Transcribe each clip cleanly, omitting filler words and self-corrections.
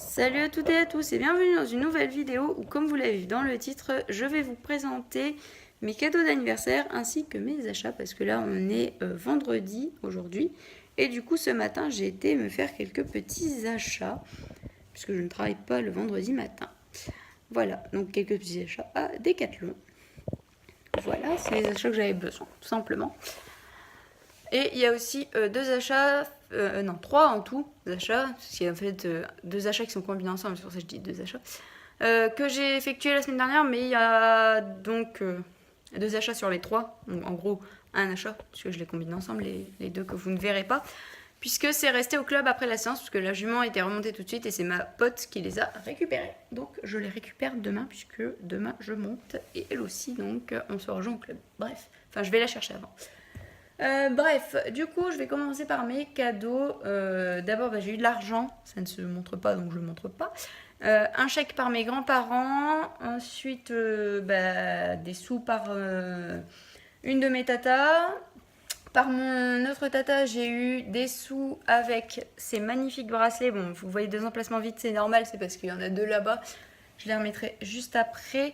Salut à toutes et à tous et bienvenue dans une nouvelle vidéo où, comme vous l'avez vu dans le titre, je vais vous présenter mes cadeaux d'anniversaire ainsi que mes achats parce que là on est vendredi aujourd'hui et du coup ce matin j'ai été me faire quelques petits achats puisque je ne travaille pas le vendredi matin. Voilà, donc quelques petits achats à Decathlon. Voilà, c'est les achats que j'avais besoin, tout simplement. Et il y a aussi trois en tout achats, parce qu'il y a en fait deux achats qui sont combinés ensemble, c'est pour ça que je dis deux achats, que j'ai effectué la semaine dernière, mais il y a donc deux achats sur les trois, donc en gros un achat, puisque je les combine ensemble, les deux que vous ne verrez pas, puisque c'est resté au club après la séance, puisque la jument était remontée tout de suite et c'est ma pote qui les a récupérés. Donc je les récupère demain, puisque demain je monte et elle aussi, donc on se rejoint au club. Bref, enfin je vais la chercher avant. Bref, du coup, je vais commencer par mes cadeaux. D'abord, j'ai eu de l'argent, ça ne se montre pas, donc je ne montre pas. Un chèque par mes grands-parents. Ensuite, des sous par une de mes tatas. Par mon autre tata, j'ai eu des sous avec ces magnifiques bracelets. Bon, vous voyez deux emplacements vides, c'est normal, c'est parce qu'il y en a deux là-bas. Je les remettrai juste après.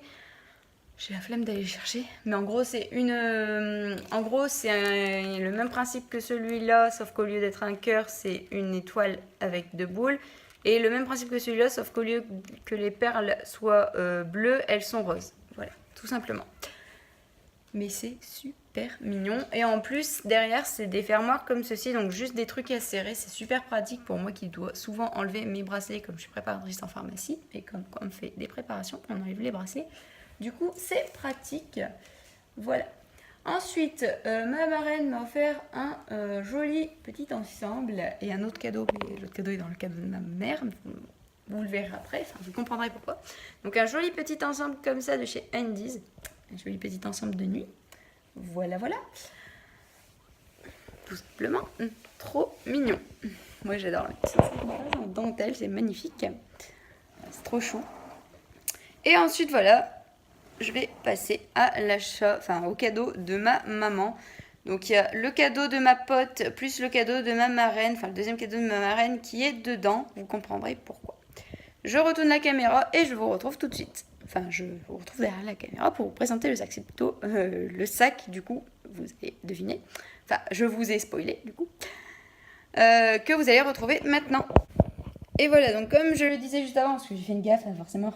J'ai la flemme d'aller chercher, mais en gros c'est le même principe que celui-là, sauf qu'au lieu d'être un cœur, c'est une étoile avec deux boules. Et le même principe que celui-là, sauf qu'au lieu que les perles soient bleues, elles sont roses. Voilà, tout simplement. Mais c'est super mignon. Et en plus, derrière, c'est des fermoirs comme ceci, donc juste des trucs à serrer. C'est super pratique pour moi qui dois souvent enlever mes bracelets, comme je suis préparatrice en pharmacie. Et comme on fait des préparations, on enlève les bracelets. Du coup, c'est pratique. Voilà. Ensuite, ma marraine m'a offert un joli petit ensemble et un autre cadeau. L'autre cadeau est dans le cadeau de ma mère. Vous le verrez après, enfin, vous comprendrez pourquoi. Donc, un joli petit ensemble comme ça de chez Andy's. Un joli petit ensemble de nuit. Voilà, voilà. Tout simplement, trop mignon. Moi, j'adore. C'est en dentelle, c'est magnifique. C'est trop chou. Et ensuite, voilà. Je vais passer à l'achat, enfin au cadeau de ma maman. Donc il y a le cadeau de ma pote plus le cadeau de ma marraine, enfin le deuxième cadeau de ma marraine qui est dedans. Vous comprendrez pourquoi. Je retourne la caméra et je vous retrouve tout de suite. Enfin, je vous retrouve derrière la caméra pour vous présenter le sac. C'est plutôt le sac, du coup, vous allez deviner. Enfin, je vous ai spoilé, du coup. Que vous allez retrouver maintenant. Et voilà, donc comme je le disais juste avant, parce que j'ai fait une gaffe, forcément,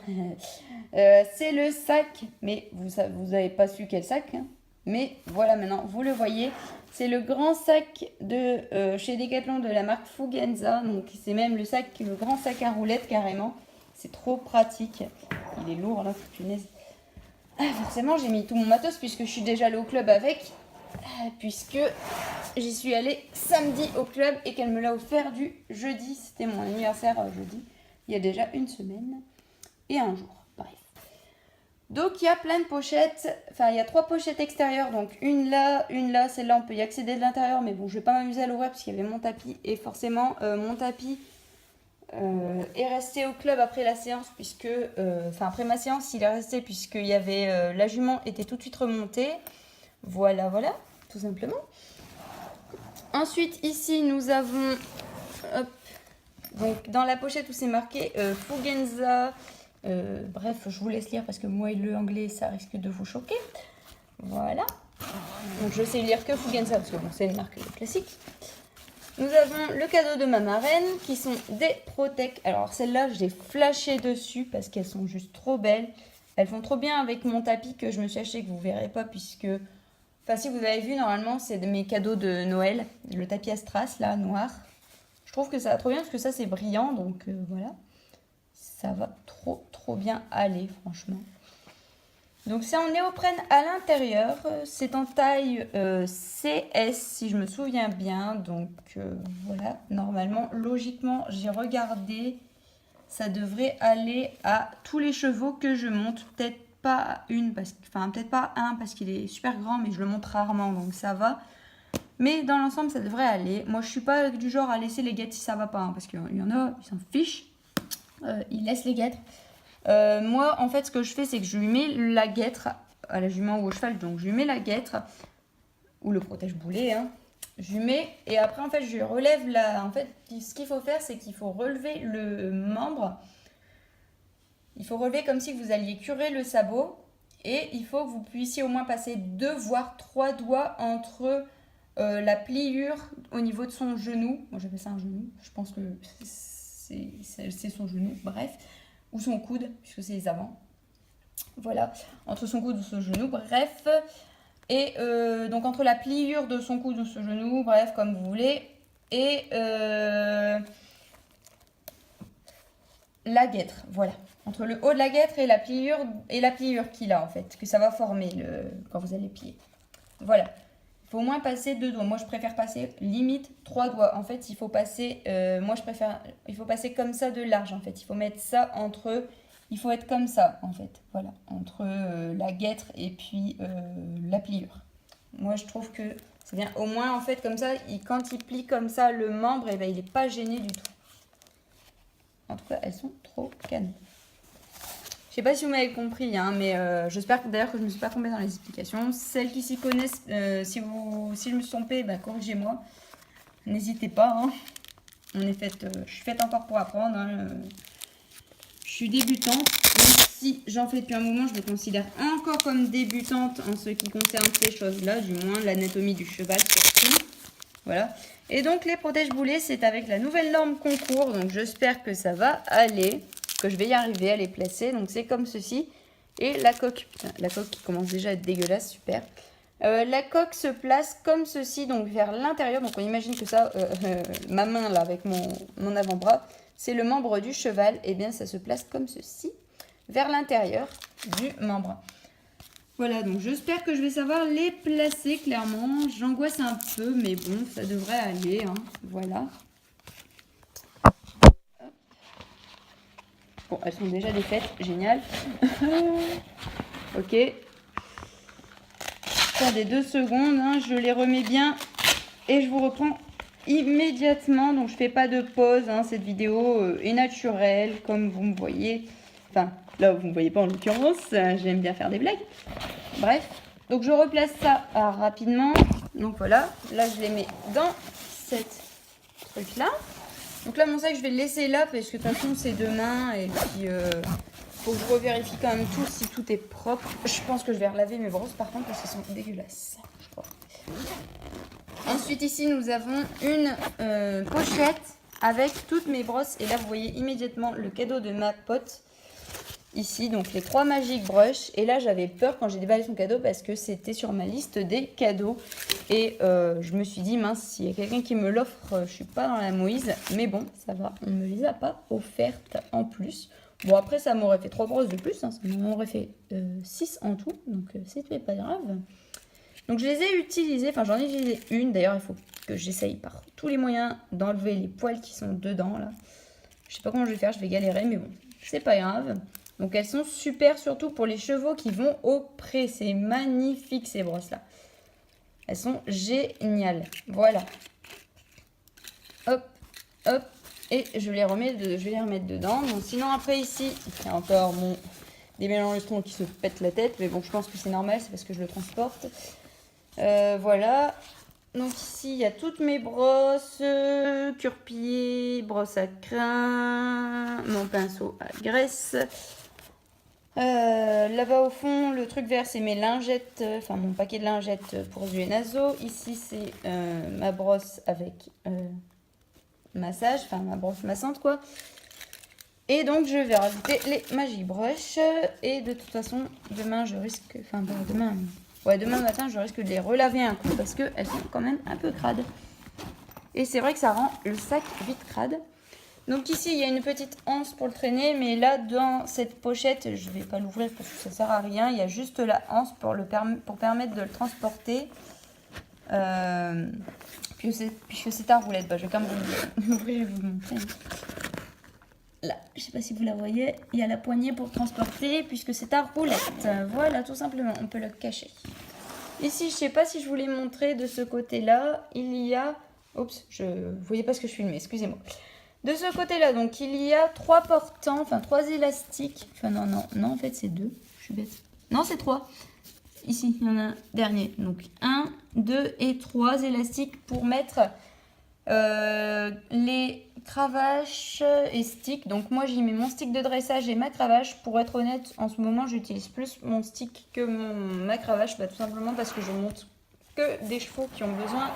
c'est le sac, mais vous n'avez pas su quel sac, hein. Mais voilà, maintenant, vous le voyez, c'est le grand sac de chez Decathlon de la marque Fugenza, donc c'est même le grand sac à roulettes carrément, c'est trop pratique, il est lourd là, punaise. Forcément, j'ai mis tout mon matos puisque je suis déjà allée au club avec, puisque j'y suis allée samedi au club et qu'elle me l'a offert du jeudi. C'était mon anniversaire jeudi, il y a déjà une semaine et un jour. Bref. Donc il y a plein de pochettes, enfin il y a trois pochettes extérieures, donc une là, celle-là on peut y accéder de l'intérieur, mais bon je vais pas m'amuser à l'ouvrir parce qu'il y avait mon tapis et forcément mon tapis est resté au club après la séance puisque, après ma séance il est resté puisqu'il y avait la jument était tout de suite remontée. Voilà, voilà, tout simplement. Ensuite, ici, nous avons... Hop, donc, dans la pochette où c'est marqué Fugenza. Bref, je vous laisse lire parce que moi et le anglais, ça risque de vous choquer. Voilà. Donc, je sais lire que Fugenza parce que bon, c'est une marque classique. Nous avons le cadeau de ma marraine qui sont des Protec. Alors, celles-là, j'ai flashé dessus parce qu'elles sont juste trop belles. Elles font trop bien avec mon tapis que je me suis acheté, que vous ne verrez pas puisque... Enfin, si vous avez vu, normalement, c'est de mes cadeaux de Noël. Le tapis à strass, là, noir. Je trouve que ça va trop bien parce que ça, c'est brillant. Donc, voilà. Ça va trop, trop bien aller, franchement. Donc, c'est en néoprène à l'intérieur. C'est en taille CS, si je me souviens bien. Donc, voilà. Normalement, logiquement, j'ai regardé. Ça devrait aller à tous les chevaux que je monte. Peut-être pas une, peut-être pas un parce qu'il est super grand, mais je le monte rarement, donc ça va. Mais dans l'ensemble, ça devrait aller. Moi, je suis pas du genre à laisser les guêtres si ça va pas, hein, parce qu'il y en a, ils s'en fichent. Ils laissent les guêtres. Moi, en fait, ce que je fais, c'est que je lui mets la guêtre à la jument ou au cheval, donc je lui mets la guêtre ou le protège-boulet, hein. je mets et après en fait je relève la... En fait ce qu'il faut faire c'est qu'il faut relever le membre. Il faut relever comme si vous alliez curer le sabot et il faut que vous puissiez au moins passer 2 voire 3 doigts entre la pliure au niveau de son genou. Moi j'appelle ça un genou, je pense que c'est son genou, bref, ou son coude puisque c'est les avants. Voilà, entre son coude ou son genou, bref. Et donc entre la pliure de son coude ou son genou, bref, comme vous voulez, et la guêtre, voilà. Entre le haut de la guêtre et la pliure qu'il a en fait, que ça va former quand vous allez plier. Voilà. Il faut au moins passer 2 doigts. Moi je préfère passer limite 3 doigts. En fait il faut passer, il faut passer comme ça de large en fait. Il faut mettre ça entre... Il faut être comme ça, en fait, voilà, entre la guêtre et puis la pliure. Moi, je trouve que c'est bien. Au moins, en fait, comme ça, quand il plie comme ça le membre, eh ben, il n'est pas gêné du tout. En tout cas, elles sont trop canon. Je sais pas si vous m'avez compris, hein, mais j'espère d'ailleurs que je ne me suis pas trompée dans les explications. Celles qui s'y connaissent, si je me suis trompée, ben, corrigez-moi. N'hésitez pas. Hein. Je suis faite encore pour apprendre. Hein. Je suis débutante, même si j'en fais depuis un moment, je me considère encore comme débutante en ce qui concerne ces choses-là, du moins l'anatomie du cheval surtout. Voilà. Et donc les protège-boulets, c'est avec la nouvelle norme concours, donc j'espère que ça va aller, que je vais y arriver à les placer. Donc c'est comme ceci. Et la coque qui commence déjà à être dégueulasse, super. La coque se place comme ceci, donc vers l'intérieur. Donc on imagine que ça, ma main là avec mon avant-bras, c'est le membre du cheval. Et bien ça se place comme ceci, vers l'intérieur du membre. Voilà, donc j'espère que je vais savoir les placer clairement. J'angoisse un peu, mais bon, ça devrait aller. Hein. Voilà. Bon, elles sont déjà défaites, génial. Ok. Attendez 2 secondes, hein, je les remets bien et je vous reprends immédiatement. Donc je fais pas de pause, hein, cette vidéo est naturelle comme vous me voyez. Enfin, là vous me voyez pas en l'occurrence, j'aime bien faire des blagues. Bref, donc je replace ça rapidement. Donc voilà, là je les mets dans cette truc là. Donc là mon sac je vais le laisser là parce que de toute façon c'est demain et puis faut que je revérifie quand même tout si tout est propre. Je pense que je vais relaver mes brosses par contre parce qu'elles sont dégueulasses. Je crois. Ensuite ici nous avons une pochette avec toutes mes brosses et là vous voyez immédiatement le cadeau de ma pote. Ici donc les 3 Magic Brush et là j'avais peur quand j'ai déballé son cadeau parce que c'était sur ma liste des cadeaux et je me suis dit mince s'il y a quelqu'un qui me l'offre je suis pas dans la mouise mais bon ça va on me les a pas offertes en plus. Bon après ça m'aurait fait 3 brosses de plus, hein, ça m'aurait fait 6 en tout donc c'était pas grave. Donc je les ai utilisées, enfin j'en ai utilisé une d'ailleurs il faut que j'essaye par tous les moyens d'enlever les poils qui sont dedans là. Je sais pas comment je vais faire, je vais galérer mais bon c'est pas grave. Donc elles sont super surtout pour les chevaux qui vont au pré. C'est magnifique ces brosses là. Elles sont géniales. Voilà. Hop, hop. Et je vais les remettre dedans. Donc sinon après ici, il y a encore des mélangetrons qui se pètent la tête. Mais bon je pense que c'est normal, c'est parce que je le transporte. Voilà. Donc ici il y a toutes mes brosses. Cure-pied, brosse à crin, mon pinceau à graisse. Là-bas au fond, le truc vert, c'est mes lingettes, enfin mon paquet de lingettes pour yeux et naseaux. Ici, c'est ma brosse avec massage, enfin ma brosse massante quoi. Et donc, je vais rajouter les Magic Brush. Et de toute façon, demain, je risque, enfin demain matin, je risque de les relaver un coup parce qu'elles sont quand même un peu crades. Et c'est vrai que ça rend le sac vite crade. Donc ici, il y a une petite anse pour le traîner, mais là, dans cette pochette, je ne vais pas l'ouvrir parce que ça ne sert à rien. Il y a juste la anse pour permettre de le transporter. Puisque c'est ta roulette, je vais quand même l'ouvrir et vous montrer. Là, je ne sais pas si vous la voyez, il y a la poignée pour transporter puisque c'est ta roulette. Voilà, tout simplement, on peut le cacher. Ici, je ne sais pas si je vous l'ai montré de ce côté-là, il y a... Oups, vous ne voyez pas ce que je filmais, excusez-moi. De ce côté-là, donc, il y a 3 portants, enfin 3 élastiques. Enfin, non, en fait, c'est 2. Je suis bête. Non, c'est 3. ici, il y en a un dernier. Donc 1, 2 et 3 élastiques pour mettre les cravaches et sticks. Donc moi j'y mets mon stick de dressage et ma cravache. Pour être honnête, en ce moment j'utilise plus mon stick que ma cravache, tout simplement parce que je monte que des chevaux qui ont besoin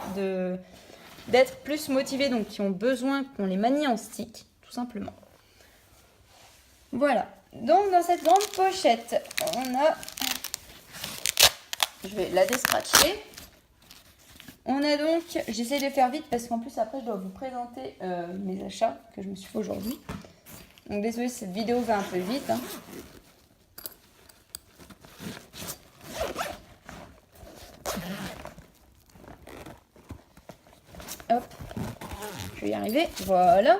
d'être plus motivés, donc qui ont besoin qu'on les manie en stick, tout simplement. Voilà, donc dans cette grande pochette, on a, je vais la descratcher. On a donc, j'essaie de faire vite parce qu'en plus après je dois vous présenter mes achats que je me suis fait aujourd'hui. Donc désolé, cette vidéo va un peu vite. Hein. Hop, je vais y arriver, voilà.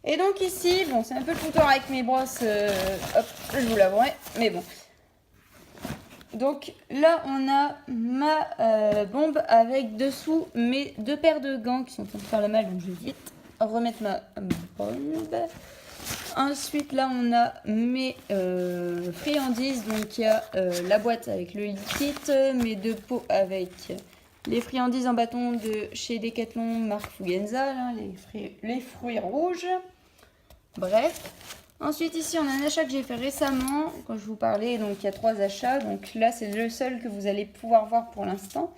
Et donc ici, bon c'est un peu le foutoir avec mes brosses, hop, je vous l'avouerai, mais bon. Donc là on a ma bombe avec dessous mes 2 paires de gants qui sont en train de faire le mal, donc je vais vite remettre ma bombe. Ensuite là on a mes friandises, donc il y a la boîte avec le liquide, mes 2 pots avec les friandises en bâton de chez Decathlon marque Fugenza, là, les fruits rouges. Bref. Ensuite ici on a un achat que j'ai fait récemment, quand je vous parlais, donc il y a 3 achats, donc là c'est le seul que vous allez pouvoir voir pour l'instant.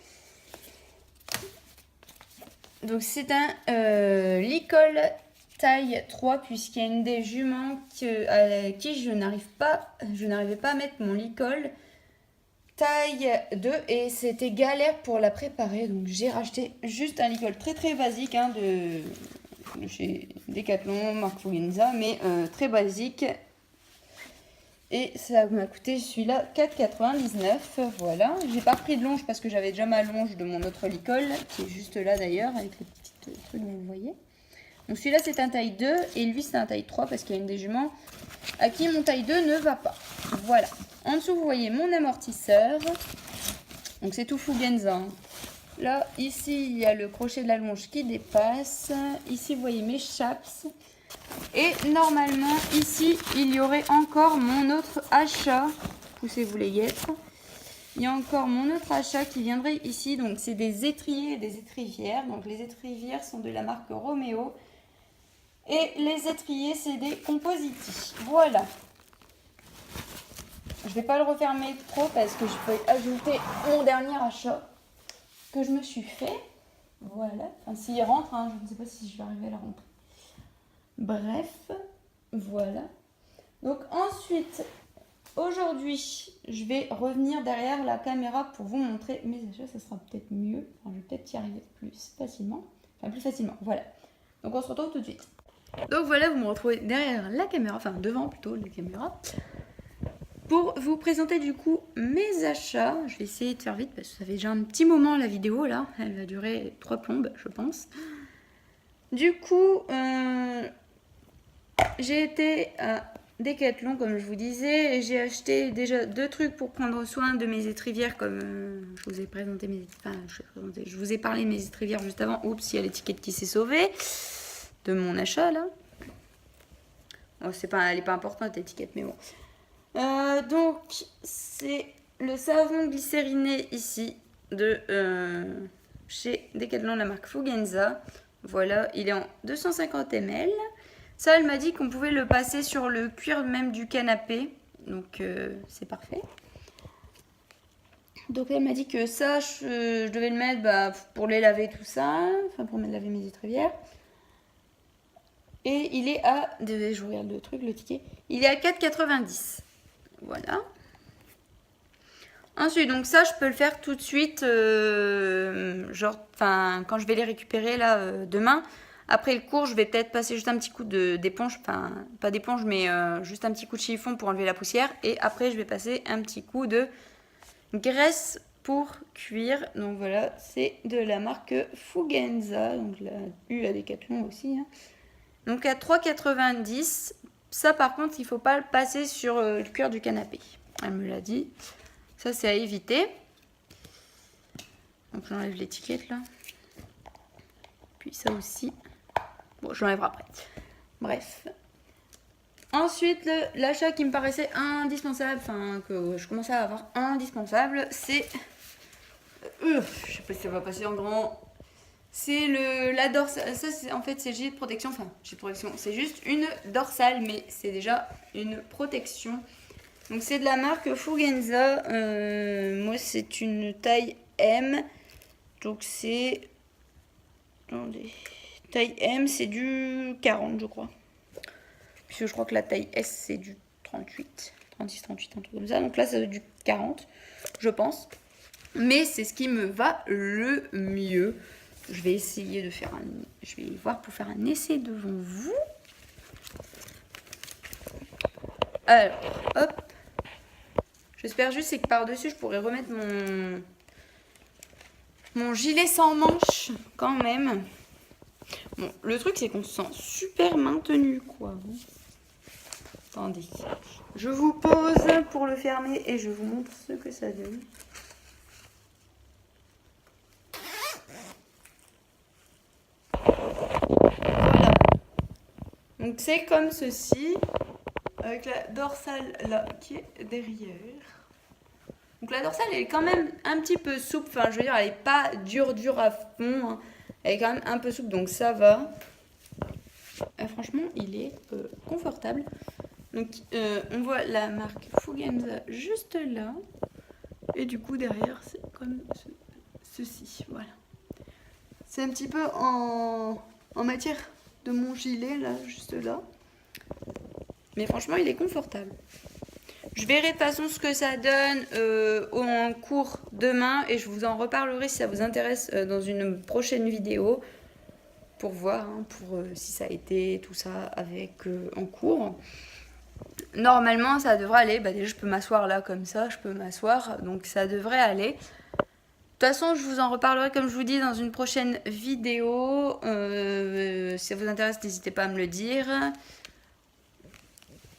Donc c'est un licol taille 3 puisqu'il y a une des juments à qui je n'arrivais pas à mettre mon licol taille 2 et c'était galère pour la préparer, donc j'ai racheté juste un licol très très basique hein, de chez Decathlon, marque Fugenza, mais très basique. Et ça m'a coûté celui-là 4,99. Voilà. J'ai pas pris de longe parce que j'avais déjà ma longe de mon autre licol, qui est juste là d'ailleurs, avec les petits trucs, vous voyez. Donc celui-là c'est un taille 2 et lui c'est un taille 3 parce qu'il y a une des juments à qui mon taille 2 ne va pas. Voilà. En dessous vous voyez mon amortisseur. Donc c'est tout Fugenza. Hein. Là, ici, il y a le crochet de la longe qui dépasse. Ici, vous voyez mes chaps. Et normalement, ici, il y aurait encore mon autre achat. Poussez-vous les guêtres. Il y a encore mon autre achat qui viendrait ici. Donc, c'est des étriers et des étrivières. Donc, les étrivières sont de la marque Romeo. Et les étriers, c'est des Compositi. Voilà. Je ne vais pas le refermer trop parce que je peux ajouter mon dernier achat que je me suis fait. Voilà. Enfin, s'il rentre, hein, je ne sais pas si je vais arriver à la rentrer. Bref, voilà. Donc ensuite, aujourd'hui, je vais revenir derrière la caméra pour vous montrer mes achats. Ça sera peut-être mieux. Enfin, je vais peut-être y arriver plus facilement. Enfin, plus facilement. Voilà. Donc on se retrouve tout de suite. Donc voilà, vous me retrouvez derrière la caméra, enfin devant plutôt la caméra, pour vous présenter du coup mes achats. Je vais essayer de faire vite parce que ça fait déjà un petit moment la vidéo là. Elle va durer 3 plombes je pense. Du coup, j'ai été à Decathlon comme je vous disais. Et j'ai acheté déjà 2 trucs pour prendre soin de mes étrivières comme je vous ai présenté je vous ai parlé de mes étrivières juste avant. Oups, il y a l'étiquette qui s'est sauvée de mon achat là. Bon, elle n'est pas importante l'étiquette mais bon. Donc, c'est le savon glycériné ici de chez Decathlon, la marque Fugenza. Voilà, il est en 250 ml. Ça, elle m'a dit qu'on pouvait le passer sur le cuir même du canapé. Donc, c'est parfait. Donc, elle m'a dit que ça, je devais le mettre pour les laver tout ça. Enfin, pour laver mes étrivières. Et il est à... Je regarde le truc, le ticket. Il est à 4,90. Voilà. Ensuite, donc ça, je peux le faire tout de suite, quand je vais les récupérer là demain. Après le cours, je vais peut-être passer juste un petit coup d'éponge, enfin pas d'éponge, mais juste un petit coup de chiffon pour enlever la poussière. Et après, je vais passer un petit coup de graisse pour cuire. Donc voilà, c'est de la marque Fugenza, donc la U à Decathlon aussi. Hein. Donc à 3,90. Ça, par contre, il ne faut pas le passer sur le cuir du canapé. Elle me l'a dit. Ça, c'est à éviter. Donc, j'enlève l'étiquette, là. Puis ça aussi. Bon, je l'enlèverai après. Bref. Ensuite, l'achat qui me paraissait indispensable, enfin que je commençais à avoir indispensable, c'est... je sais pas si ça va passer en grand... C'est la dorsale. Ça, en fait, c'est le gilet de protection. Enfin, gilet de protection. C'est juste une dorsale, mais c'est déjà une protection. Donc, c'est de la marque Fugenza. Moi, c'est une taille M. Donc, c'est. Attendez. Taille M, c'est du 40, je crois. Puisque je crois que la taille S, c'est du 38. 36, 38, un truc comme ça. Donc là, c'est du 40, je pense. Mais c'est ce qui me va le mieux. Je vais essayer de faire je vais voir pour faire un essai devant vous. Alors, hop. J'espère juste c'est que par-dessus, je pourrais remettre mon gilet sans manches quand même. Bon, le truc, c'est qu'on se sent super maintenu, quoi. Attendez. Je vous pose pour le fermer et je vous montre ce que ça donne. Voilà. Donc c'est comme ceci, avec la dorsale là qui est derrière. Donc la dorsale elle est quand même un petit peu souple, enfin je veux dire elle est pas dure à fond, hein. Elle est quand même un peu souple donc ça va. Franchement il est confortable. Donc on voit la marque Fugenza juste là. Et du coup derrière c'est comme ceci, voilà. C'est un petit peu en matière de mon gilet là, juste là. Mais franchement il est confortable. Je verrai de toute façon ce que ça donne en cours demain et je vous en reparlerai si ça vous intéresse dans une prochaine vidéo pour voir si ça a été tout ça avec en cours. Normalement ça devrait aller, déjà je peux m'asseoir là comme ça, je peux m'asseoir donc ça devrait aller. De toute façon je vous en reparlerai comme je vous dis dans une prochaine vidéo. Si ça vous intéresse n'hésitez pas à me le dire.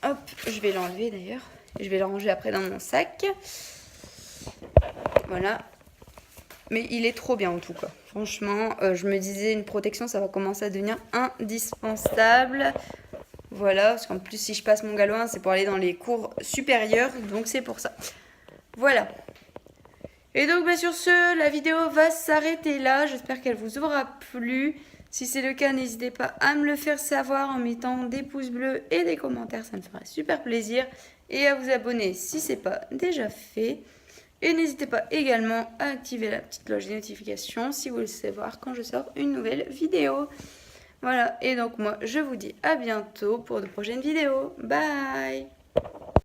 Hop, je vais l'enlever d'ailleurs. Je vais le ranger après dans mon sac. Voilà. Mais il est trop bien en tout cas. Franchement, je me disais une protection, ça va commencer à devenir indispensable. Voilà, parce qu'en plus si je passe mon galopin, c'est pour aller dans les cours supérieurs. Donc c'est pour ça. Voilà. Et donc sur ce, la vidéo va s'arrêter là. J'espère qu'elle vous aura plu. Si c'est le cas, n'hésitez pas à me le faire savoir en mettant des pouces bleus et des commentaires. Ça me ferait super plaisir. Et à vous abonner si ce n'est pas déjà fait. Et n'hésitez pas également à activer la petite cloche des notifications si vous voulez savoir quand je sors une nouvelle vidéo. Voilà, et donc moi je vous dis à bientôt pour de prochaines vidéos. Bye!